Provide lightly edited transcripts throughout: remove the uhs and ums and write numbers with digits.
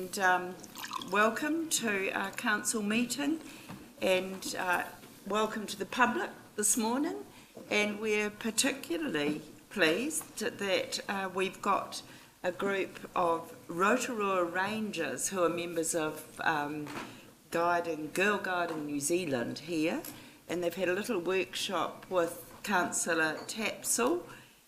And welcome to our council meeting, and welcome to the public this morning. And we're particularly pleased that we've got a group of Rotorua Rangers who are members of Girl Guiding New Zealand here, and they've had a little workshop with Councillor Tapsell,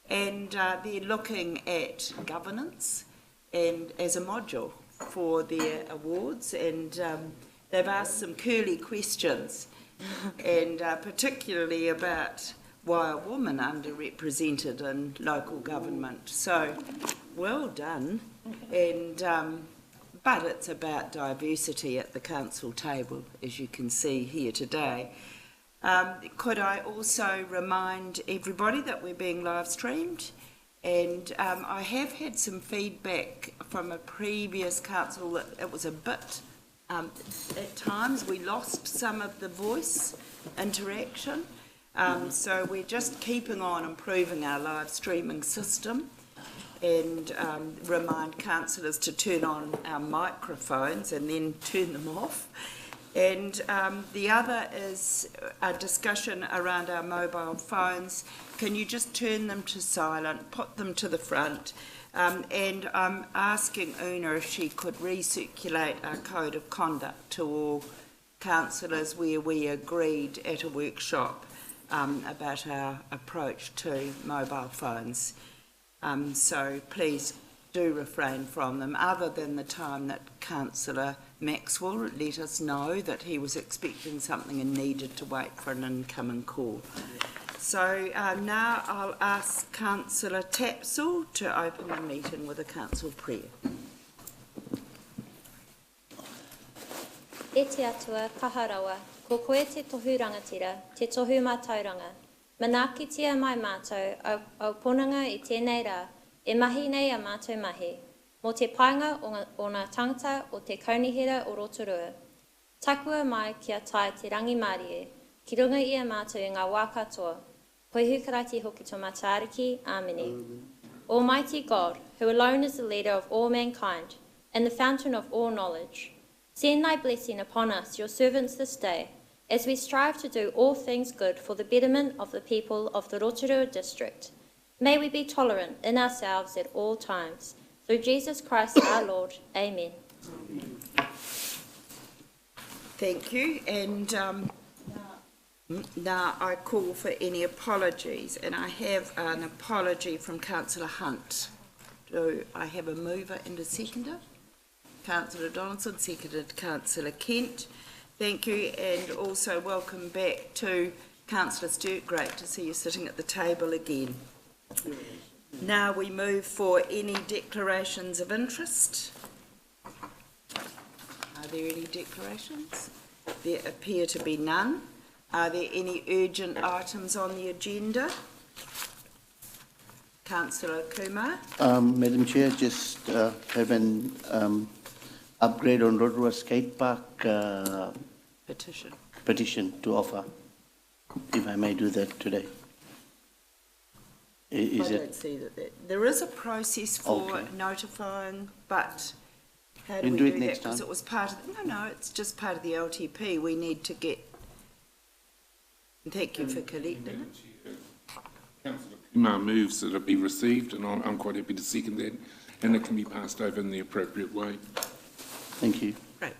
and they're looking at governance and as a module for their awards, and they've asked some curly questions, and particularly about why a woman underrepresented in local government. So, well done. And but it's about diversity at the council table, as you can see here today. Could I also remind everybody that we're being live streamed? And I have had some feedback from a previous council that it was a bit, at times we lost some of the voice interaction. So we're just keeping on improving our live streaming system, and remind councillors to turn on our microphones and then turn them off. And the other is a discussion around our mobile phones. Can you just turn them to silent, put them to the front? And I'm asking Una if she could recirculate our code of conduct to all councillors, where we agreed at a workshop about our approach to mobile phones. So please do refrain from them, other than the time that Councillor Maxwell let us know that he was expecting something and needed to wait for an incoming call. So now I'll ask Councillor Tapsell to open the meeting with a council prayer. E te atua kaharawa, ko koe te tohu rangatira, te tohu mātauranga. Manakitia mai mātou au ponanga I tēnei rā, e mahi nei a mātou mahi, mō te painga o ngā tangata o te kaunihira o Rotorua. Takua mai kia tae te rangi Mārie, ki runga I a mātou I ngā wā katoa. Koe hukarati hoki tō mātariki, Āmeni. Almighty God, who alone is the leader of all mankind and the fountain of all knowledge, send thy blessing upon us, your servants, this day, as we strive to do all things good for the betterment of the people of the Rotorua district. May we be tolerant in ourselves at all times. Through Jesus Christ our Lord. Amen. Thank you. And now I call for any apologies. And I have an apology from Councillor Hunt. Do I have a mover and a seconder? Councillor Donaldson, seconded Councillor Kent. Thank you. And also welcome back to Councillor Stewart. Great to see you sitting at the table again. Now we move for any declarations of interest. Are there any declarations? There appear to be none. Are there any urgent items on the agenda? Councillor Kumar. Madam Chair, just have an upgrade on Rotorua Skate Park petition to offer, if I may do that today. I don't see that. There is a process for notifying, but how do we do that? Because it was part of no, it's just part of the LTP. We need to get. Thank you for collecting it. Councillor Kumar moves that it be received, and I'm quite happy to second that, and it can be passed over in the appropriate way. Thank you. Great.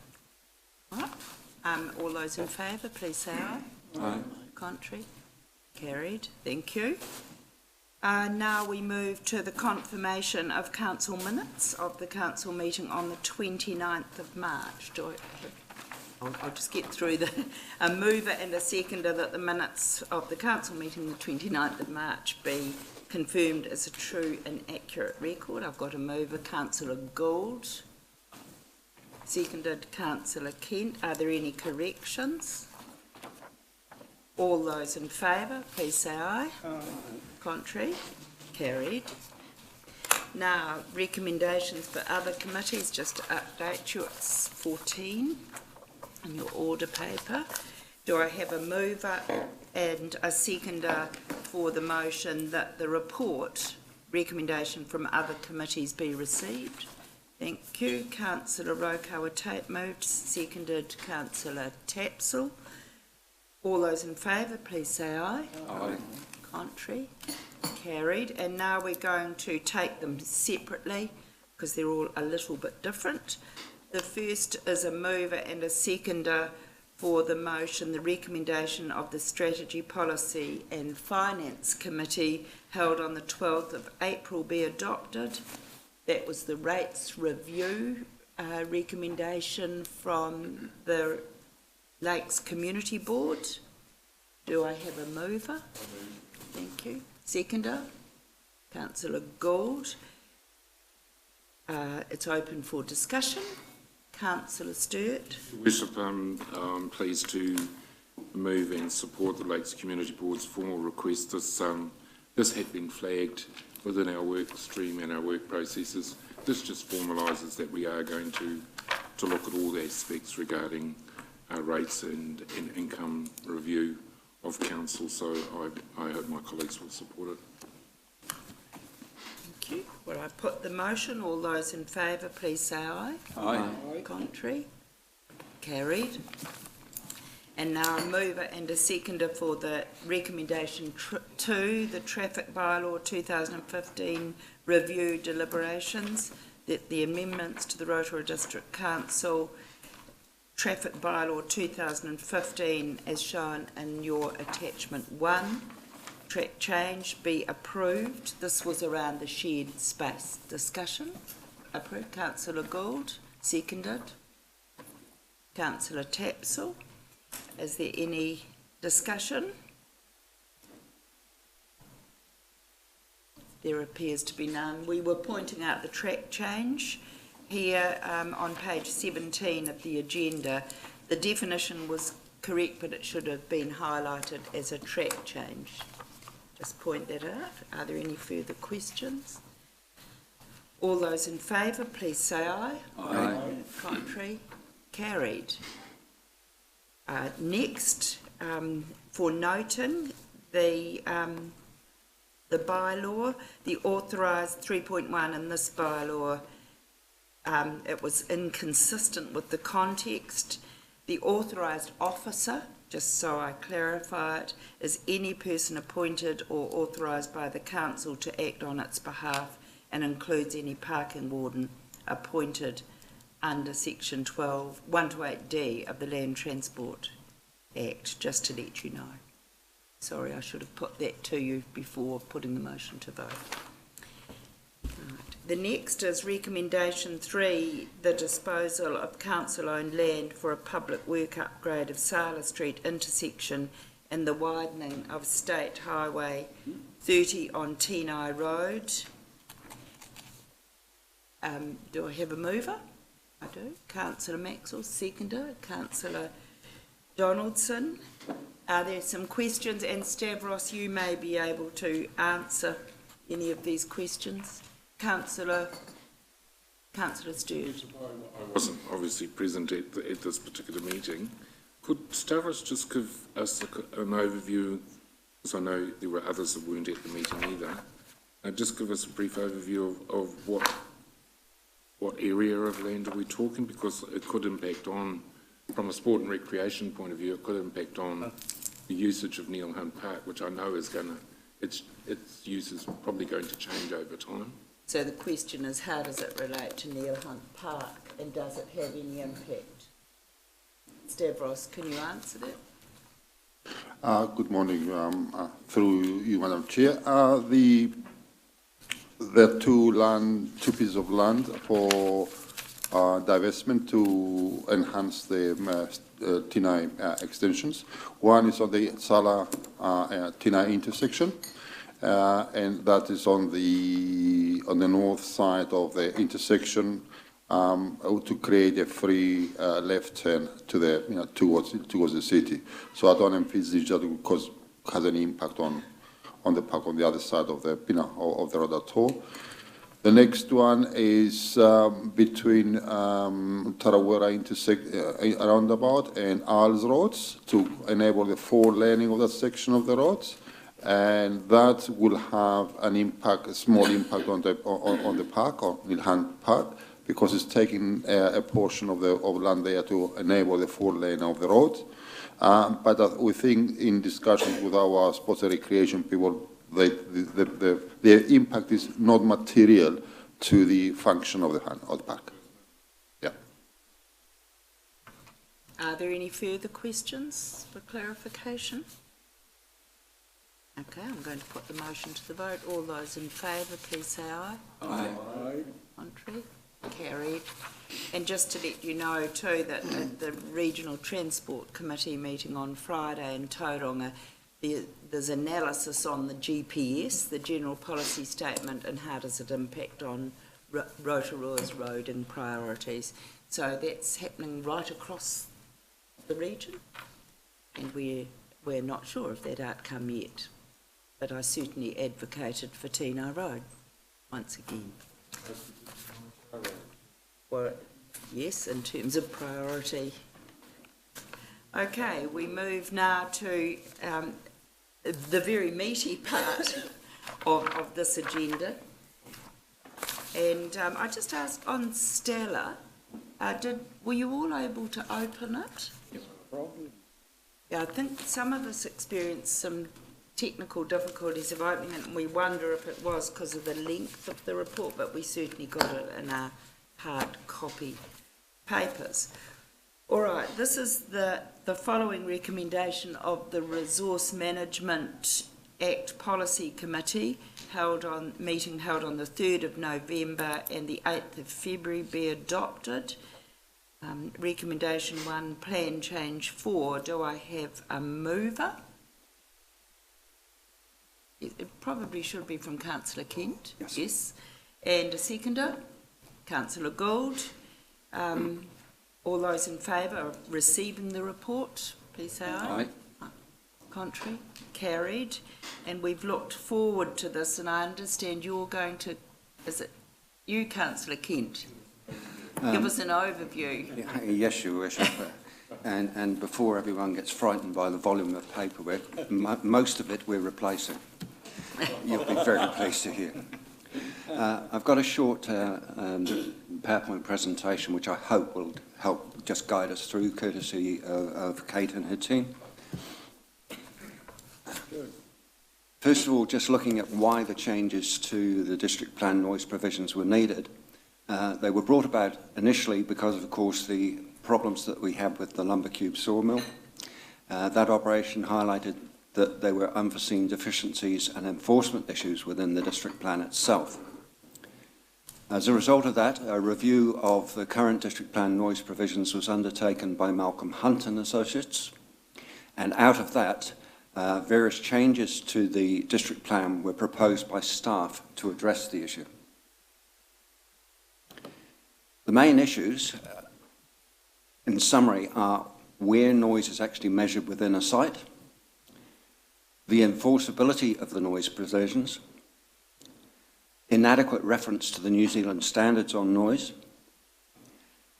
All right. All those in favour, please say aye. Aye. Contrary? Carried. Thank you. Now we move to the confirmation of council minutes of the council meeting on the 29th of March. I'll just get through a mover and a seconder that the minutes of the council meeting the 29th of March be confirmed as a true and accurate record. I've got a mover, Councillor Gould. Seconded, Councillor Kent. Are there any corrections? All those in favour, please say aye. Aye. Contrary? Carried. Now, recommendations for other committees, just to update you, it's 14 in your order paper. Do I have a mover and a seconder for the motion that the report recommendation from other committees be received Thank you. Councillor Rotorua Tate moved, seconded Councillor Tapsell. All those in favour, please say aye. Aye. Contrary? Carried. And now we're going to take them separately because they're all a little bit different. The first is a mover and a seconder for the motion, the recommendation of the Strategy, Policy and Finance Committee held on the 12th of April be adopted. That was the rates review recommendation from the Lakes Community Board. Do I have a mover? Thank you. Seconder? Councillor Gould. It's open for discussion. Councillor Sturt. Worship, I'm pleased to move and support the Lakes Community Board's formal request. This had been flagged within our work stream and our work processes. This just formalises that we are going to look at all the aspects regarding rates and income review of council, so I hope my colleagues will support it. Thank you. Well, I put the motion. All those in favour, please say aye. Aye. Contrary? Carried. And now a mover and a seconder for the recommendation 2, the Traffic Bylaw 2015 review deliberations, that the amendments to the Rotorua District Council Traffic Bylaw 2015 as shown in your attachment 1, track change, be approved. This was around the shared space discussion. Approved. Councillor Gould, seconded. Councillor Tapsell. Is there any discussion? There appears to be none. We were pointing out the track change here on page 17 of the agenda. The definition was correct, but it should have been highlighted as a track change. Just point that out. Are there any further questions? All those in favour, please say aye. Aye. Contrary? Carried. Next, for noting the bylaw, the authorised 3.1 in this bylaw, it was inconsistent with the context. The authorised officer, just so I clarify it, is any person appointed or authorised by the council to act on its behalf, and includes any parking warden appointed under section 1 to 8D of the Land Transport Act, just to let you know. Sorry, I should have put that to you before putting the motion to vote. Right. The next is recommendation 3, the disposal of council-owned land for a public work upgrade of Sala Street intersection and the widening of State Highway 30 on Tenai Road. Do I have a mover? I do. Councillor Maxwell, seconder. Councillor Donaldson. Are there some questions? And Stavros, you may be able to answer any of these questions. Councillor Stewart. I wasn't obviously present at this particular meeting. Could Stavros just give us an overview, because I know there were others that weren't at the meeting either, just give us a brief overview of what area of land are we talking, because it could impact on, from a sport and recreation point of view, it could impact on the usage of Neil Hunt Park, which I know is going to, its use is probably going to change over time. So the question is, how does it relate to Neil Hunt Park, and does it have any impact? Stavros, can you answer that? Good morning. Through you, Madam Chair. There are two pieces of land for divestment to enhance the Tenai extensions. One is on the Sala Tenai intersection, and that is on the north side of the intersection, to create a free left turn to the towards the city. So I don't envisage that it will has any impact on the park on the other side of the of the road at all. The next one is between Tarawera roundabout and Isles Roads to enable the 4-laning of that section of the roads, and that will have an impact, a small impact on the park, or Neil Hunt Park, because it's taking a portion of land there to enable the 4-lane of the road. But we think in discussions with our sports and recreation people, the impact is not material to the function of the park. Yeah. Are there any further questions for clarification? Okay, I'm going to put the motion to the vote. All those in favour, please say aye. Aye. Contrary? Carried. And just to let you know too that at the Regional Transport Committee meeting on Friday in Tauranga, there's analysis on the GPS, the General Policy Statement, and how does it impact on Rotorua's roading priorities. So that's happening right across the region, and we're not sure of that outcome yet. But I certainly advocated for Tino Road once again. Well, yes, in terms of priority. Okay, we move now to the very meaty part of this agenda. And I just asked on Stella, were you all able to open it? Yeah, I think some of us experienced some technical difficulties of opening it, and we wonder if it was because of the length of the report, but we certainly got it in our hard copy papers. All right, this is the following recommendation of the Resource Management Act Policy Committee meeting held on the 3rd of November and the 8th of February be adopted. Recommendation 1, Plan Change 4. Do I have a mover? It probably should be from Councillor Kent. Yes. Yes. And a seconder? Councillor Gould. All those in favour of receiving the report, please say aye. Aye. Contrary? Carried. And we've looked forward to this, and I understand you're going to, is it you, Councillor Kent? Give us an overview. Yes, Your Worship. And before everyone gets frightened by the volume of paperwork, most of it we're replacing. You'll be very pleased to hear. I've got a short PowerPoint presentation which I hope will help just guide us through, courtesy of Kate and her team. First of all, just looking at why the changes to the district plan noise provisions were needed. They were brought about initially because, of course, the problems that we had with the lumber cube sawmill. That operation highlighted that there were unforeseen deficiencies and enforcement issues within the district plan itself. As a result of that, a review of the current district plan noise provisions was undertaken by Malcolm Hunt and Associates, and out of that, various changes to the district plan were proposed by staff to address the issue. The main issues, in summary, are where noise is actually measured within a site, the enforceability of the noise provisions, inadequate reference to the New Zealand standards on noise,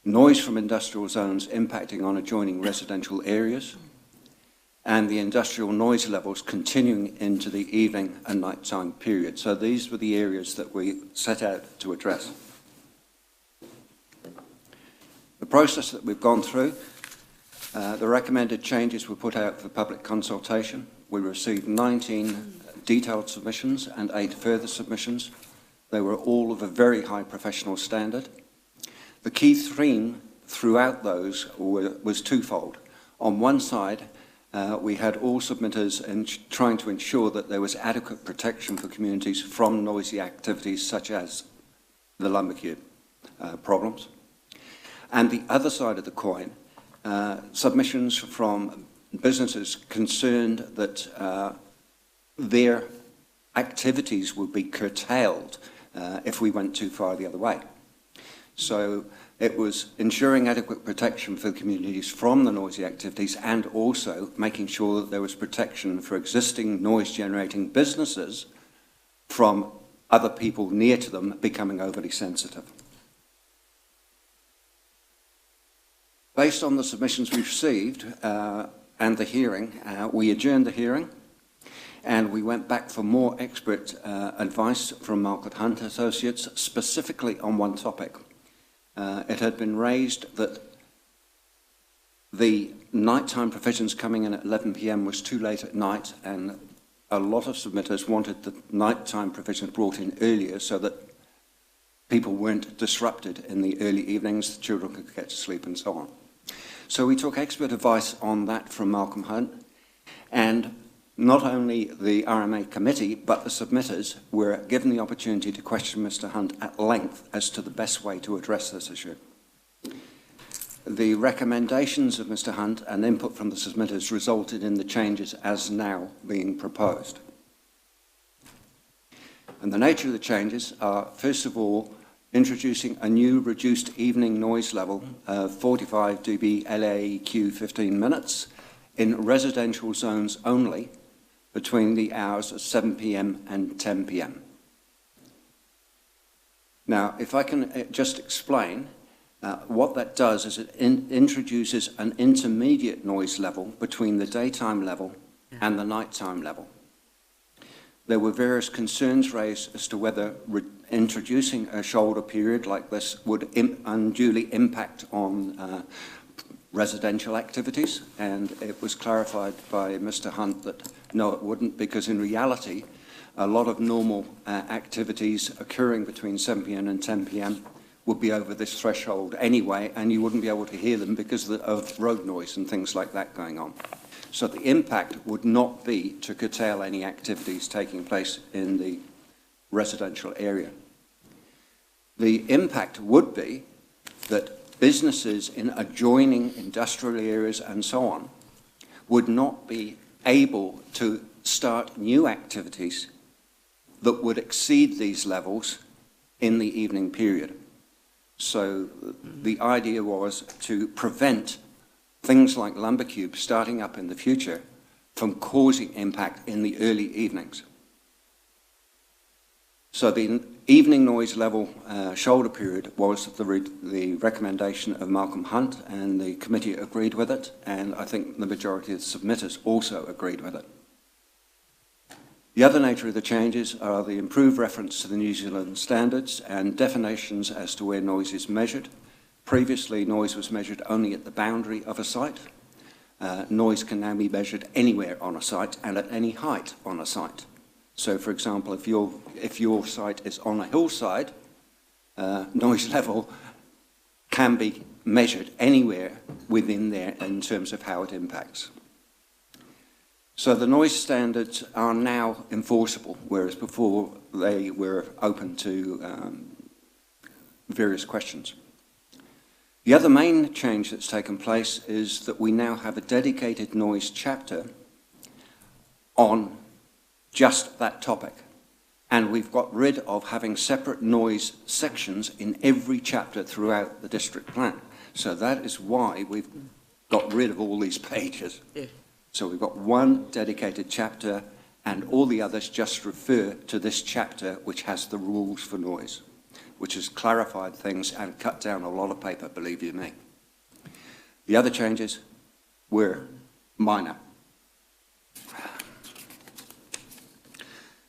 noise from industrial zones impacting on adjoining residential areas, and the industrial noise levels continuing into the evening and nighttime period. So these were the areas that we set out to address. The process that we've gone through, the recommended changes were put out for public consultation. We received 19 detailed submissions and 8 further submissions. They were all of a very high professional standard. The key theme throughout those was twofold. On one side, we had all submitters trying to ensure that there was adequate protection for communities from noisy activities such as the lumber cube problems. And the other side of the coin, submissions from businesses concerned that their activities would be curtailed if we went too far the other way. So it was ensuring adequate protection for communities from the noisy activities and also making sure that there was protection for existing noise-generating businesses from other people near to them becoming overly sensitive. Based on the submissions we received and the hearing, we adjourned the hearing and we went back for more expert advice from Malcolm Hunt Associates, specifically on one topic, It had been raised that the nighttime provisions coming in at 11 p.m. was too late at night, and a lot of submitters wanted the nighttime provisions brought in earlier so that people weren't disrupted in the early evenings, the children could get to sleep and so on. So we took expert advice on that from Malcolm Hunt, and not only the RMA committee, but the submitters were given the opportunity to question Mr. Hunt at length as to the best way to address this issue. The recommendations of Mr. Hunt and input from the submitters resulted in the changes as now being proposed. And the nature of the changes are, first of all, introducing a new reduced evening noise level of 45 dB LAEQ 15 minutes in residential zones only between the hours of 7 p.m. and 10 p.m. Now, if I can just explain, what that does is it introduces an intermediate noise level between the daytime level and the nighttime level. There were various concerns raised as to whether introducing a shoulder period like this would unduly impact on residential activities, and it was clarified by Mr. Hunt that no, it wouldn't, because in reality, a lot of normal activities occurring between 7 p.m. and 10 p.m. would be over this threshold anyway, and you wouldn't be able to hear them because of road noise and things like that going on. So the impact would not be to curtail any activities taking place in the residential area. The impact would be that businesses in adjoining industrial areas and so on would not be able to start new activities that would exceed these levels in the evening period. So the idea was to prevent things like lumber cubes starting up in the future from causing impact in the early evenings. So the evening noise level shoulder period was the recommendation of Malcolm Hunt, and the committee agreed with it, and I think the majority of the submitters also agreed with it. The other nature of the changes are the improved reference to the New Zealand standards and definitions as to where noise is measured. Previously, noise was measured only at the boundary of a site. Noise can now be measured anywhere on a site and at any height on a site. So, for example, if your site is on a hillside, noise level can be measured anywhere within there in terms of how it impacts. So the noise standards are now enforceable, whereas before they were open to various questions. The other main change that's taken place is that we now have a dedicated noise chapter on just that topic. And we've got rid of having separate noise sections in every chapter throughout the district plan. So that is why we've got rid of all these pages. Yeah. So we've got one dedicated chapter, and all the others just refer to this chapter, which has the rules for noise, which has clarified things and cut down a lot of paper, believe you me. The other changes were minor.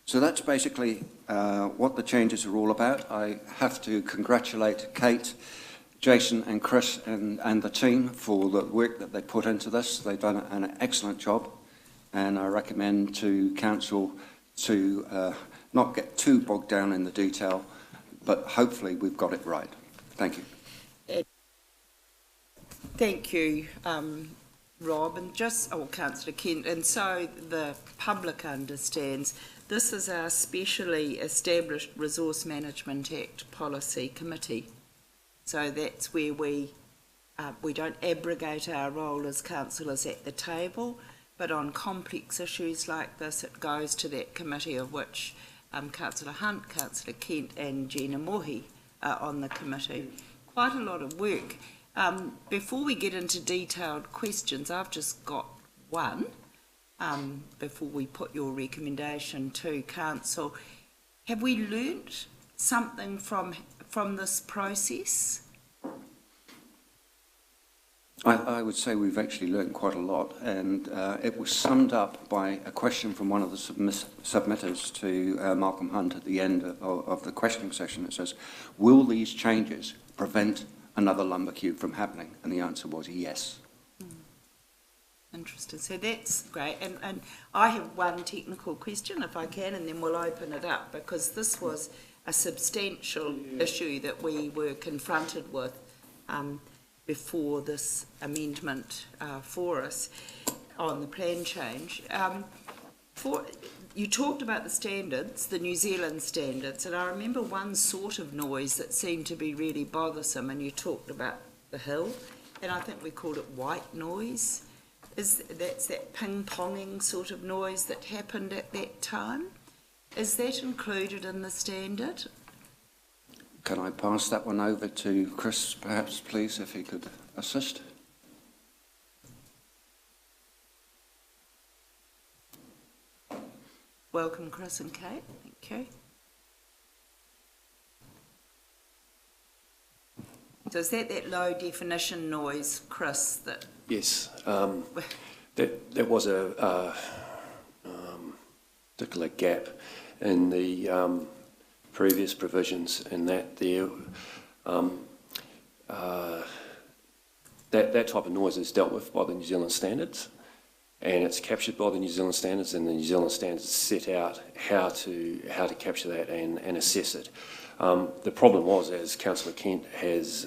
So that's basically what the changes are all about. I have to congratulate Kate, Jason and Chris and the team for the work that they put into this. They've done an excellent job, and I recommend to Council to not get too bogged down in the detail, but hopefully we've got it right. Thank you. Thank you, Rob, and Councillor Kent, and so the public understands, this is our specially established Resource Management Act Policy Committee. So that's where we don't abrogate our role as councillors at the table, but on complex issues like this, it goes to that committee, of which Councillor Hunt, Councillor Kent and Gina Mohi are on the committee. Quite a lot of work. Before we get into detailed questions, I've just got one before we put your recommendation to Council. Have we learnt something from this process? I would say we've actually learned quite a lot, and it was summed up by a question from one of the submitters to Malcolm Hunt at the end of the questioning session. It says, will these changes prevent another lumber cube from happening? And the answer was yes. Interesting. So that's great. And I have one technical question, if I can, and then we'll open it up, because this was a substantial issue that we were confronted with before this amendment for us on the plan change. You talked about the standards, the New Zealand standards, and I remember one sort of noise that seemed to be really bothersome, and you talked about the hill, and I think we called it white noise. That's that ping-ponging sort of noise that happened at that time. Is that included in the standard? Can I pass that one over to Chris, perhaps, please, if he could assist? Welcome, Chris and Kate. Thank you. So is that low definition noise, Chris, that... Yes, that was a particular gap in the previous provisions, in that there that type of noise is dealt with by the New Zealand standards, and it's captured by the New Zealand standards, and the New Zealand standards set out how to capture that and assess it. The problem was, as Councillor Kent has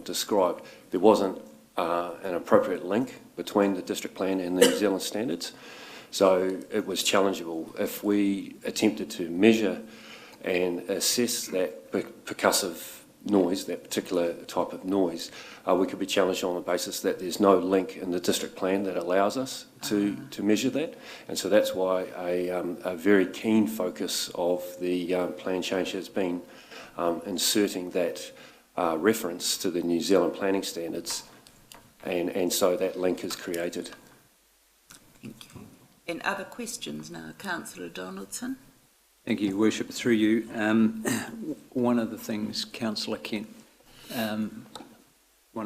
described, there wasn't an appropriate link between the district plan and the New Zealand standards. So it was challengeable. If we attempted to measure and assess that percussive noise, that particular type of noise, we could be challenged on the basis that there's no link in the district plan that allows us to measure that. And so that's why a very keen focus of the plan change has been inserting that reference to the New Zealand planning standards, and so that link is created. Thank you. And other questions now, Councillor Donaldson? Thank you, Your Worship. Through you, one of the things Councillor Kent, one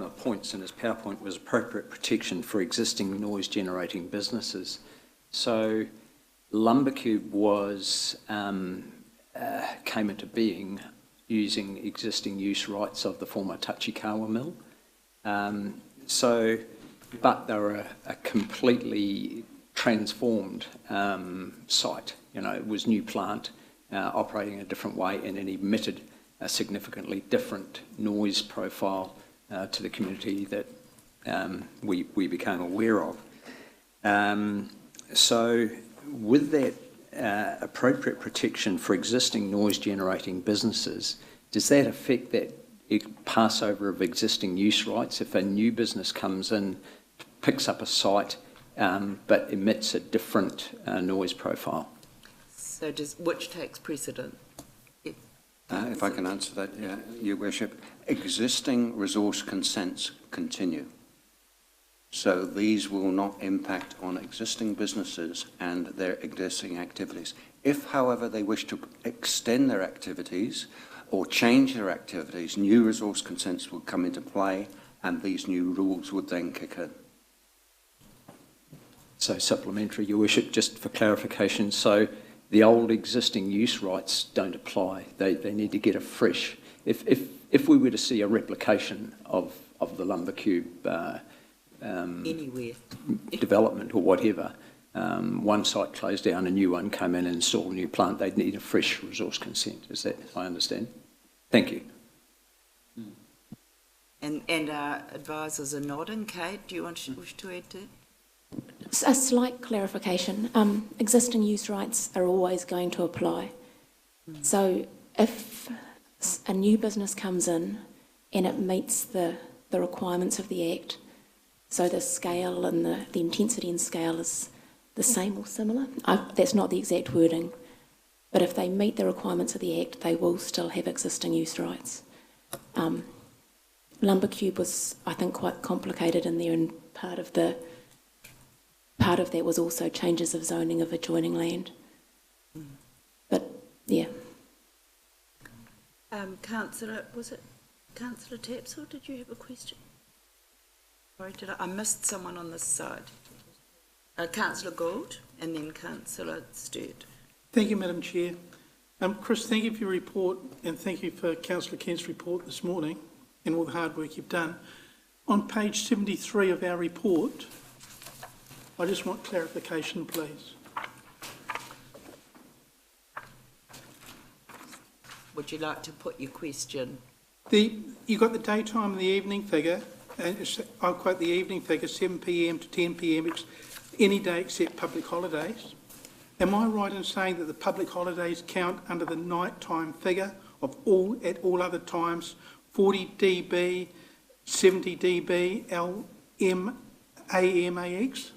of the points in his PowerPoint was appropriate protection for existing noise-generating businesses. So Lumbercube was came into being using existing use rights of the former Tachikawa mill. But they were a completely transformed site. You know, it was new plant operating a different way, and it emitted a significantly different noise profile to the community that we became aware of. So with that appropriate protection for existing noise-generating businesses, does that affect that passover of existing use rights? If a new business comes in, picks up a site, but emits a different noise profile? So which takes precedent? If I can answer that, Your Worship. Existing resource consents continue. So these will not impact on existing businesses and their existing activities. If, however, they wish to extend their activities or change their activities, new resource consents will come into play, and these new rules would then kick in. So supplementary, Your Worship, just for clarification, so the old existing use rights don't apply. They need to get a fresh. If we were to see a replication of the Lumbercube Anywhere. development or whatever, one site closed down, a new one came in and installed a new plant, they'd need a fresh resource consent. Is that, I understand? Thank you. And our advisors are nodding. Kate, do you wish to add to it? A slight clarification. Existing use rights are always going to apply. So if a new business comes in and it meets the requirements of the Act, so the scale and the intensity and scale is the same or similar. That's not the exact wording, but if they meet the requirements of the Act, they will still have existing use rights. Lumbercube was, I think, quite complicated in there, and part of that was also changes of zoning of adjoining land. But yeah. Councillor, was it Councillor Tapsell? Did you have a question? Sorry, I missed someone on this side. Councillor Gould and then Councillor Sturt. Thank you, Madam Chair. Chris, thank you for your report, and thank you for Councillor Kent's report this morning. and all the hard work you've done. On page 73 of our report, I just want clarification, please. Would you like to put your question? You got the daytime and the evening figure, and I'll quote the evening figure, 7 p.m. to 10 p.m. Any day except public holidays. Am I right in saying that the public holidays count under the nighttime figure of at all other times, 40 dB, 70 dB, LM, AM, AX?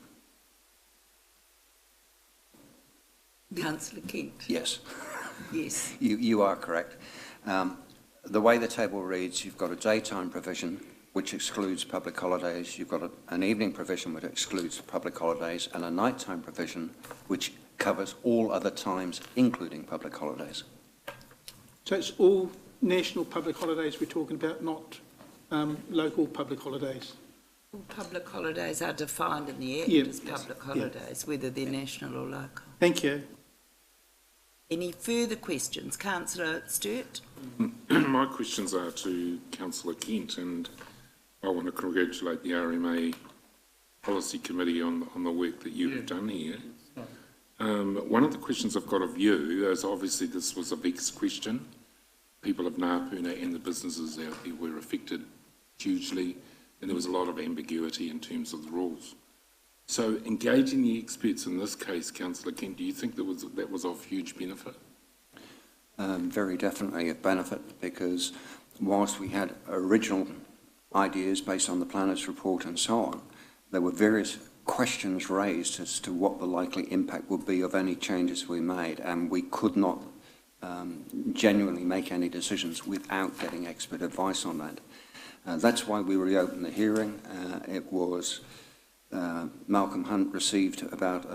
Councillor Kent? Yes. Yes. You are correct. The way the table reads, you've got a daytime provision which excludes public holidays, you've got an evening provision which excludes public holidays, and a nighttime provision which covers all other times, including public holidays. So it's all national public holidays we're talking about, not local public holidays? All public holidays are defined in the Act as public holidays, whether they're national or local. Thank you. Any further questions? Councillor Sturt? My questions are to Councillor Kent, and I want to congratulate the RMA Policy Committee on the work that you have done here. One of the questions I've got of you is, obviously this was a vexed question. People of Ngāpuna and the businesses out there were affected hugely, and there was a lot of ambiguity in terms of the rules. So engaging the experts in this case, Councillor Kent, do you think that was of huge benefit? Very definitely a benefit, because whilst we had original ideas based on the planner's report and so on, there were various questions raised as to what the likely impact would be of any changes we made, and we could not genuinely make any decisions without getting expert advice on that. That's why we reopened the hearing. It was Malcolm Hunt received about,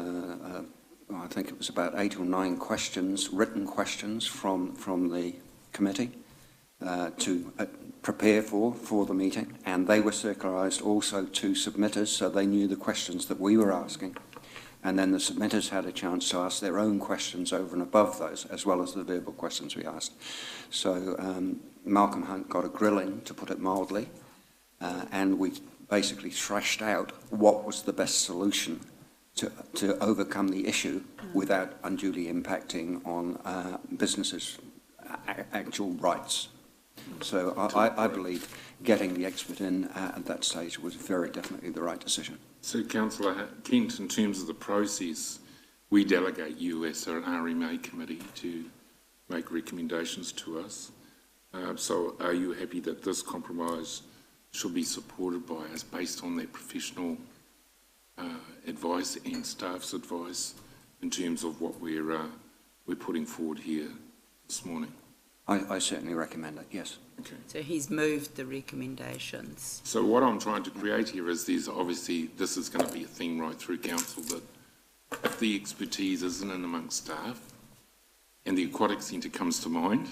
I think it was about 8 or 9 questions, written questions from the committee to prepare for the meeting, and they were circularised also to submitters, so they knew the questions that we were asking. And then the submitters had a chance to ask their own questions over and above those, as well as the verbal questions we asked. So Malcolm Hunt got a grilling, to put it mildly, and we basically thrashed out what was the best solution to overcome the issue without unduly impacting on businesses' actual rights. So I believe getting the expert in at that stage was very definitely the right decision. So, Councillor Kent, in terms of the process, we delegate you as an RMA committee to make recommendations to us. So are you happy that this compromise should be supported by us based on their professional advice and staff's advice in terms of what we're putting forward here this morning? I certainly recommend it, yes. Okay. So he's moved the recommendations. So what I'm trying to create here is obviously this is going to be a theme right through council, that if the expertise isn't in amongst staff, and the aquatic centre comes to mind,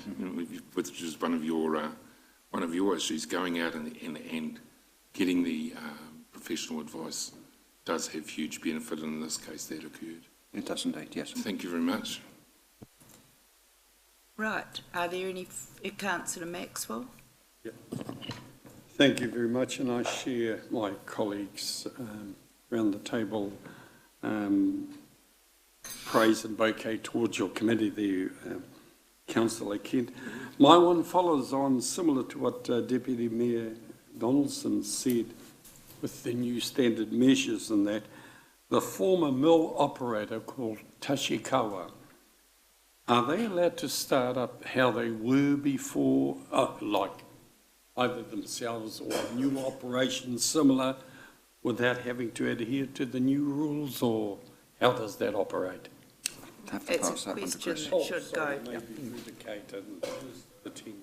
which is one of your issues, going out and getting the professional advice does have huge benefit, and in this case that occurred. It does indeed, yes. Thank you very much. Right. Are there any... Councillor Maxwell? Yeah. Thank you very much, and I share my colleagues around the table praise and bouquet towards your committee there, Councillor Kent. My one follows on similar to what Deputy Mayor Donaldson said with the new standard measures and that. The former mill operator called Tashikawa, are they allowed to start up how they were before, like either themselves or new operations similar, without having to adhere to the new rules, or how does that operate? It's a question that should go. Maybe through the Kate and the team.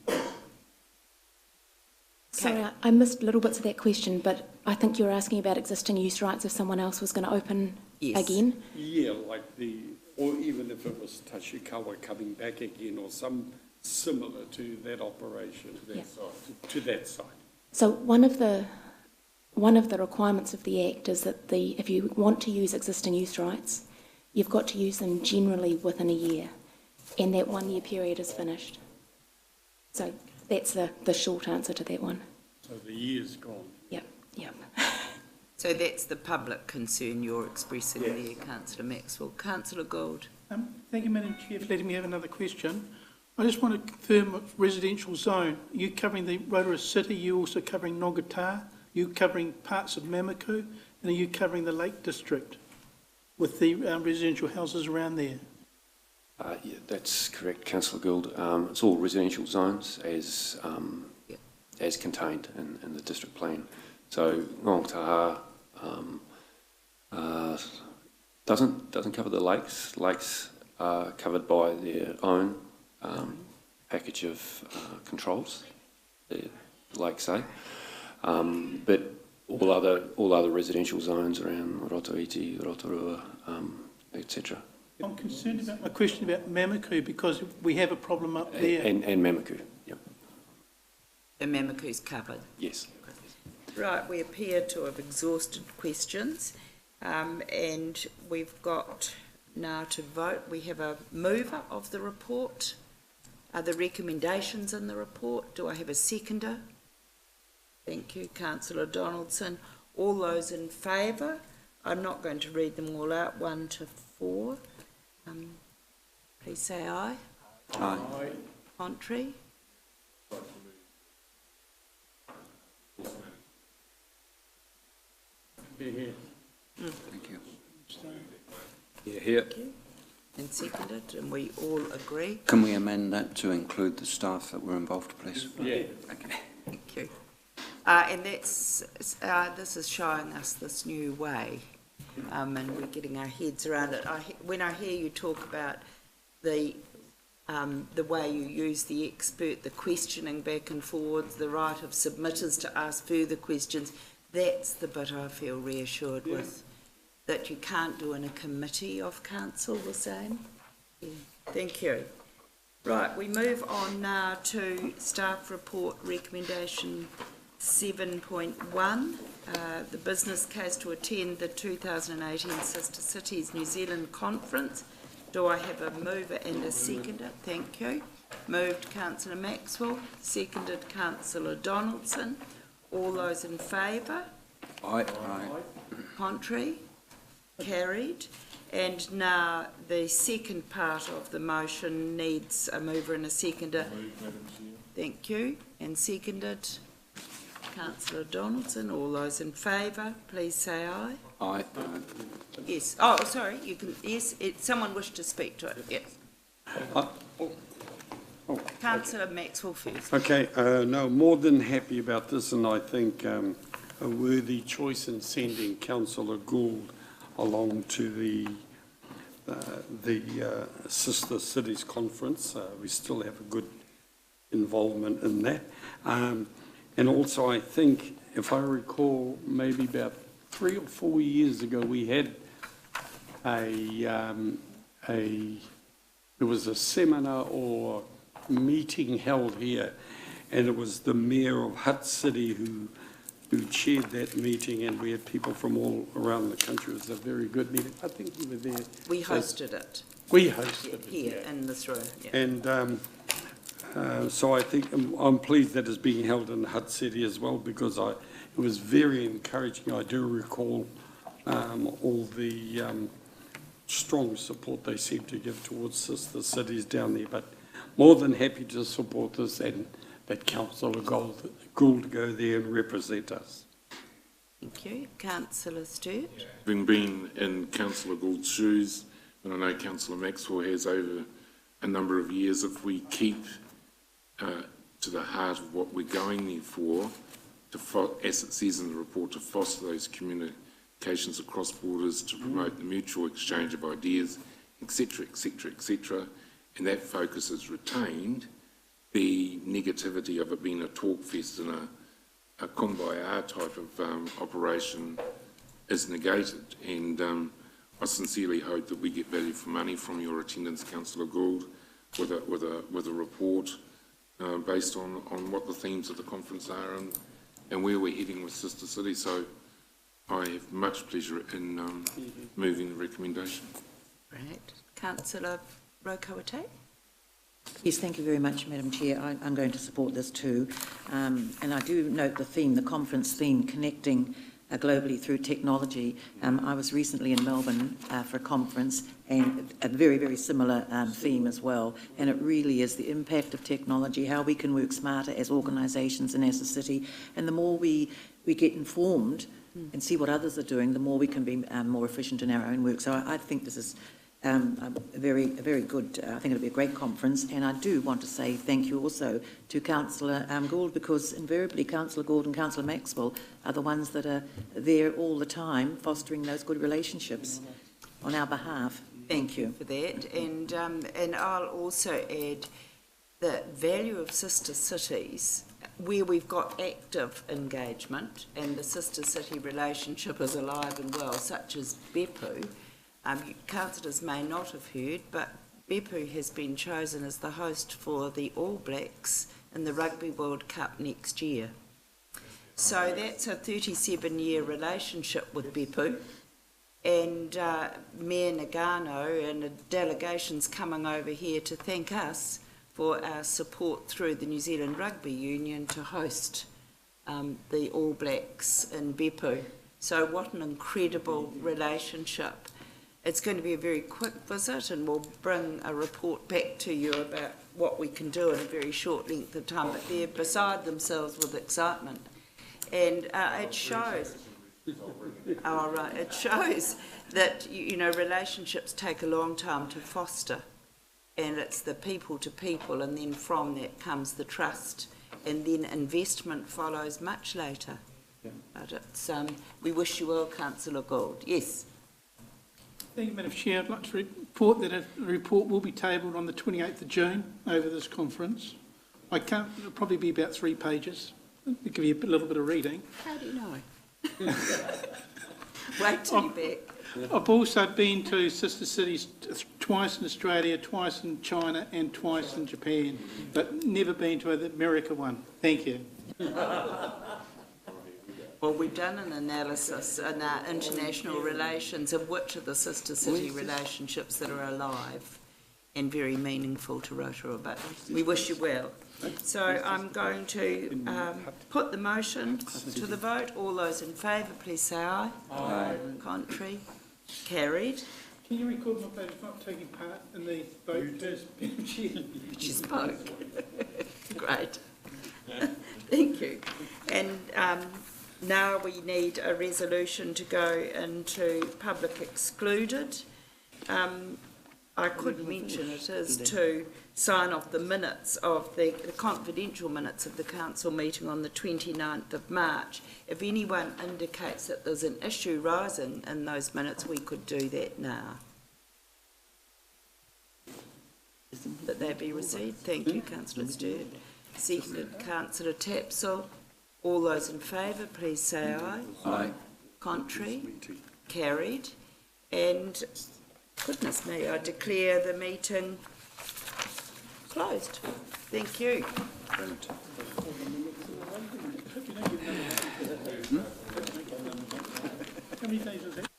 Sorry, I missed little bits of that question, but I think you were asking about existing use rights if someone else was going to open again? Yeah, like or even if it was Tashikawa coming back again, or some similar to that operation, to that site. So one of the requirements of the Act is that if you want to use existing use rights, you've got to use them generally within a year, and that 1 year period is finished. So that's the short answer to that one. So the year's gone. Yep, yep. So that's the public concern you're expressing there, Councillor Maxwell. Councillor Gould. Thank you, Madam Chair, for letting me have another question. I just want to confirm residential zone. You covering the Rotorua City, you also covering Nongata, you covering parts of Mamaku, and are you covering the Lake District with the residential houses around there? Yeah, that's correct, Councillor Gould. It's all residential zones as contained in the district plan. So Nongata doesn't cover the lakes. Lakes are covered by their own package of controls, the lakes say. But all other residential zones around Rotoiti, Rotorua, etc. I'm concerned about my question about Mamaku because we have a problem up there. And Mamaku, yep. The Mamaku's covered. Yes. Right, we appear to have exhausted questions, and we've got now to vote. We have a mover of the report. Are the recommendations in the report? Do I have a seconder? Thank you, Councillor Donaldson. All those in favour? I'm not going to read them all out, 1 to 4. Please say aye. Aye. Contrary? Here. Thank you. Yeah, here. And seconded, and we all agree. Can we amend that to include the staff that were involved, please? Yeah. Okay. Thank you. And that's, this is showing us this new way, and we're getting our heads around it. When I hear you talk about the way you use the expert, the questioning back and forwards, the right of submitters to ask further questions, that's the bit I feel reassured with, that you can't do in a committee of council the same. Yeah. Thank you. Right, we move on now to staff report recommendation 7.1, the business case to attend the 2018 Sister Cities New Zealand Conference. Do I have a mover and a seconder? Thank you. Moved Councillor Maxwell, seconded Councillor Donaldson. All those in favour? Aye. Contrary? Carried. And now the second part of the motion needs a mover and a seconder. Thank you. And seconded Councillor Donaldson. All those in favour, please say aye. Aye. Yes. Oh, sorry. You can. Yes. Someone wished to speak to it. Yes. Councillor Maxwell first. Okay, no, more than happy about this, and I think a worthy choice in sending Councillor Gould along to the Sister Cities Conference. We still have a good involvement in that. And also I think, if I recall, maybe about 3 or 4 years ago, we had there was a seminar or meeting held here, and it was the Mayor of Hutt City who chaired that meeting, and we had people from all around the country. It was a very good meeting. I think you were there. We hosted it. We hosted it. Here in this room. Yeah. And so I think I'm pleased that it's being held in Hutt City as well, because it was very encouraging. I do recall all the strong support they seem to give towards sister cities down there, but more than happy to support this, and that Councillor Gould go there and represent us. Thank you. Councillor Sturt. Having been in Councillor Gould's shoes, and I know Councillor Maxwell has over a number of years, if we keep to the heart of what we're going there for, as it says in the report, to foster those communications across borders, to promote the mutual exchange of ideas, etc., etc., etc., and that focus is retained, the negativity of it being a talk fest and a kumbaya type of operation is negated. And I sincerely hope that we get value for money from your attendance, Councillor Gould, with a report based on what the themes of the conference are and where we're heading with Sister City. So I have much pleasure in moving the recommendation. Right. Councillor Rotorua. Yes, thank you very much, Madam Chair. I'm going to support this too. And I do note the theme, the conference theme, connecting globally through technology. I was recently in Melbourne for a conference, and a very, very similar theme as well. And it really is the impact of technology, how we can work smarter as organisations and as a city. And the more we get informed and see what others are doing, the more we can be more efficient in our own work. So I think this is a very good, I think it'll be a great conference, and I do want to say thank you also to Councillor Gould, because invariably Councillor Gould and Councillor Maxwell are the ones that are there all the time fostering those good relationships on our behalf. Thank you for that, and I'll also add the value of sister cities where we've got active engagement and the sister city relationship is alive and well, such as Beppu. Councillors may not have heard, but Beppu has been chosen as the host for the All Blacks in the Rugby World Cup next year. So that's a 37-year relationship with Beppu, and Mayor Nagano and a delegation's coming over here to thank us for our support through the New Zealand Rugby Union to host the All Blacks in Beppu. So what an incredible relationship. It's going to be a very quick visit, and we'll bring a report back to you about what we can do in a very short length of time, but they're beside themselves with excitement. And it shows, it shows that, you know, relationships take a long time to foster, and it's the people to people, and then from that comes the trust, and then investment follows much later. Yeah. But it's, we wish you well, Councillor Gould. Yes. Thank you, Madam Chair. I'd like to report that a report will be tabled on the 28th of June over this conference. It'll probably be about 3 pages. It'll give you a little bit of reading. How do you know? Wait till you're back. I've also been to sister cities twice in Australia, twice in China and twice in Japan, but never been to the America one. Thank you. Well, we've done an analysis in our international relations of which of the sister city relationships that are alive and very meaningful to Rotorua, but we wish you well. So I'm going to put the motion to the vote. All those in favour, please say aye. Aye. Contrary? Carried. Can you record my vote as not taking part in the vote as Madam Chair? She spoke. Great. Thank you. And now we need a resolution to go into public excluded. I could mention it is to sign off the minutes of the confidential minutes of the council meeting on the 29th of March. If anyone indicates that there's an issue rising in those minutes, we could do that now. That they be received. Thank you, Councillor Stewart. Seconded, Councillor Tapsell. All those in favour, please say aye. Aye. Contrary? Carried. And, goodness me, I declare the meeting closed. Thank you. Brilliant. How many days is that?